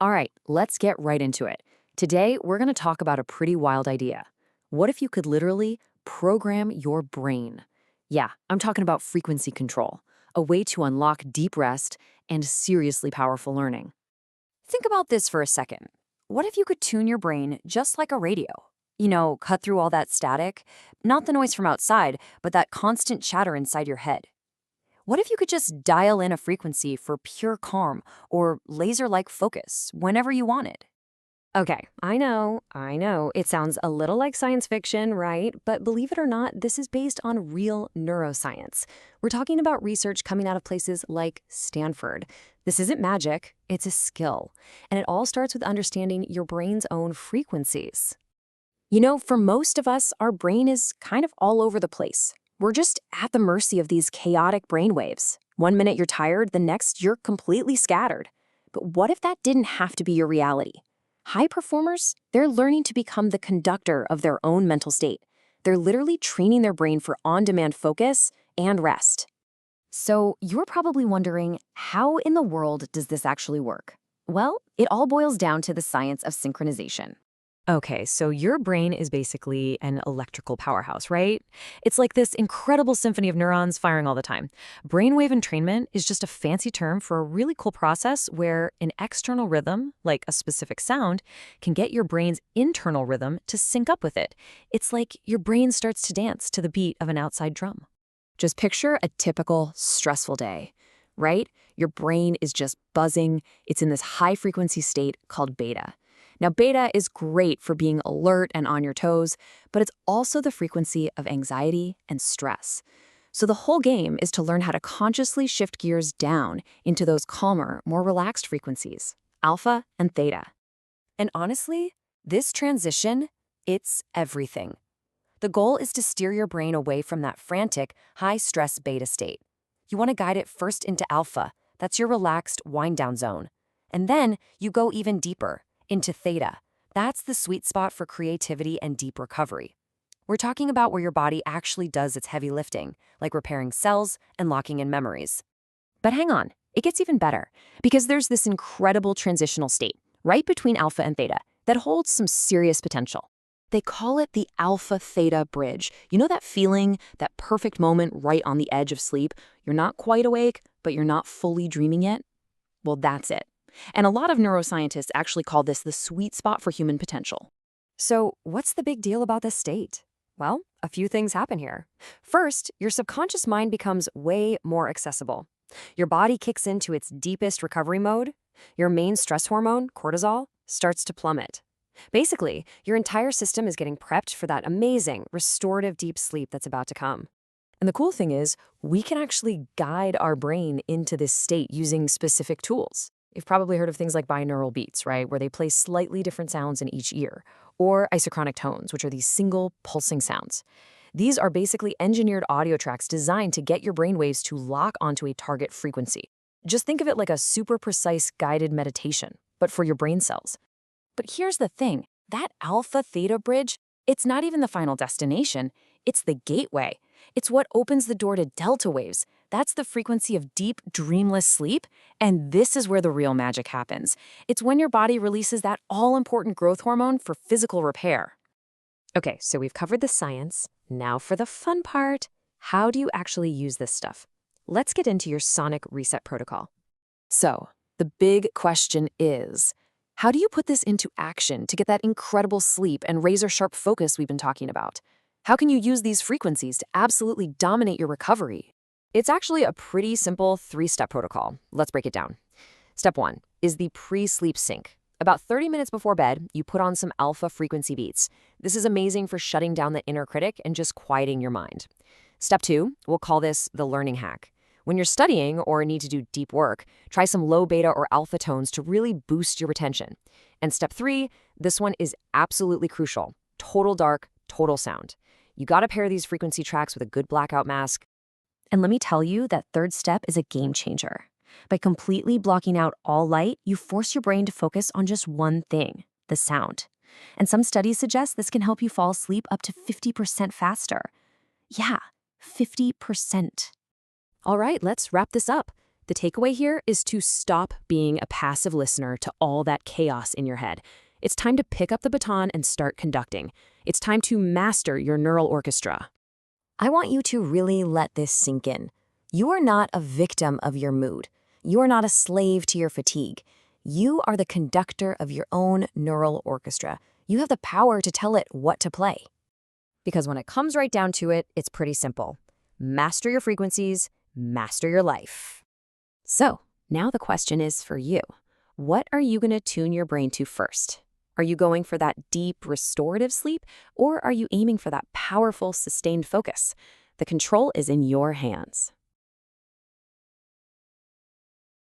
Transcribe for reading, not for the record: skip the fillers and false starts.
All right, let's get right into it. Today, we're going to talk about a pretty wild idea. What if you could literally program your brain? Yeah, I'm talking about frequency control, a way to unlock deep rest and seriously powerful learning. Think about this for a second. What if you could tune your brain just like a radio? Cut through all that static, not the noise from outside, but that constant chatter inside your head. What if you could just dial in a frequency for pure calm or laser like focus whenever you wanted? Okay, I know. It sounds a little like science fiction, right? But believe it or not, this is based on real neuroscience. We're talking about research coming out of places like Stanford. This isn't magic, it's a skill. And it all starts with understanding your brain's own frequencies. For most of us, our brain is kind of all over the place. We're just at the mercy of these chaotic brainwaves. One minute you're tired, the next you're completely scattered. But what if that didn't have to be your reality? High performers, they're learning to become the conductor of their own mental state. They're literally training their brain for on-demand focus and rest. So you're probably wondering, how in the world does this actually work? Well, it all boils down to the science of synchronization. Okay, so your brain is basically an electrical powerhouse, right? It's like this incredible symphony of neurons firing all the time. Brainwave entrainment is just a fancy term for a really cool process where an external rhythm, like a specific sound, can get your brain's internal rhythm to sync up with it. It's like your brain starts to dance to the beat of an outside drum. Just picture a typical stressful day, right? Your brain is just buzzing. It's in this high-frequency state called beta. Now, beta is great for being alert and on your toes, but it's also the frequency of anxiety and stress. So the whole game is to learn how to consciously shift gears down into those calmer, more relaxed frequencies, alpha and theta. And honestly, this transition, it's everything. The goal is to steer your brain away from that frantic, high-stress beta state. You want to guide it first into alpha, that's your relaxed wind-down zone. And then you go even deeper, into theta. That's the sweet spot for creativity and deep recovery. We're talking about where your body actually does its heavy lifting, like repairing cells and locking in memories. But hang on, it gets even better, because there's this incredible transitional state, right between alpha and theta, that holds some serious potential. They call it the alpha-theta bridge. You know that feeling, that perfect moment right on the edge of sleep? You're not quite awake, but you're not fully dreaming yet? Well, that's it. And a lot of neuroscientists actually call this the sweet spot for human potential. So, what's the big deal about this state? Well, a few things happen here. First, your subconscious mind becomes way more accessible. Your body kicks into its deepest recovery mode. Your main stress hormone, cortisol, starts to plummet. Basically, your entire system is getting prepped for that amazing, restorative deep sleep that's about to come. And the cool thing is, we can actually guide our brain into this state using specific tools. You've probably heard of things like Binaural Beats, right, where they play slightly different sounds in each ear, or isochronic tones, which are these single pulsing sounds. These are basically engineered audio tracks designed to get your brainwaves to lock onto a target frequency. Just think of it like a super precise guided meditation, but for your brain cells. But here's the thing, that alpha-theta bridge, it's not even the final destination, it's the gateway. It's what opens the door to delta waves. That's the frequency of deep, dreamless sleep, and this is where the real magic happens. It's when your body releases that all-important growth hormone for physical repair. Okay, so we've covered the science. Now for the fun part. How do you actually use this stuff? Let's get into your sonic reset protocol. So, the big question is, how do you put this into action to get that incredible sleep and razor-sharp focus we've been talking about? How can you use these frequencies to absolutely dominate your recovery? It's actually a pretty simple 3-step protocol. Let's break it down. Step 1 is the pre-sleep sync. About 30 minutes before bed, you put on some alpha frequency beats. This is amazing for shutting down the inner critic and just quieting your mind. Step 2, we'll call this the learning hack. When you're studying or need to do deep work, try some low beta or alpha tones to really boost your retention. And step 3, this one is absolutely crucial. Total dark, total sound. You gotta pair these frequency tracks with a good blackout mask. And let me tell you, that third step is a game changer. By completely blocking out all light, you force your brain to focus on just one thing, the sound. And some studies suggest this can help you fall asleep up to 50% faster. Yeah, 50%. All right, let's wrap this up. The takeaway here is to stop being a passive listener to all that chaos in your head. It's time to pick up the baton and start conducting. It's time to master your neural orchestra. I want you to really let this sink in. You are not a victim of your mood. You are not a slave to your fatigue. You are the conductor of your own neural orchestra. You have the power to tell it what to play. Because when it comes right down to it, it's pretty simple. Master your frequencies, master your life. So, now the question is for you. What are you going to tune your brain to first? Are you going for that deep, restorative sleep, or are you aiming for that powerful, sustained focus? The control is in your hands.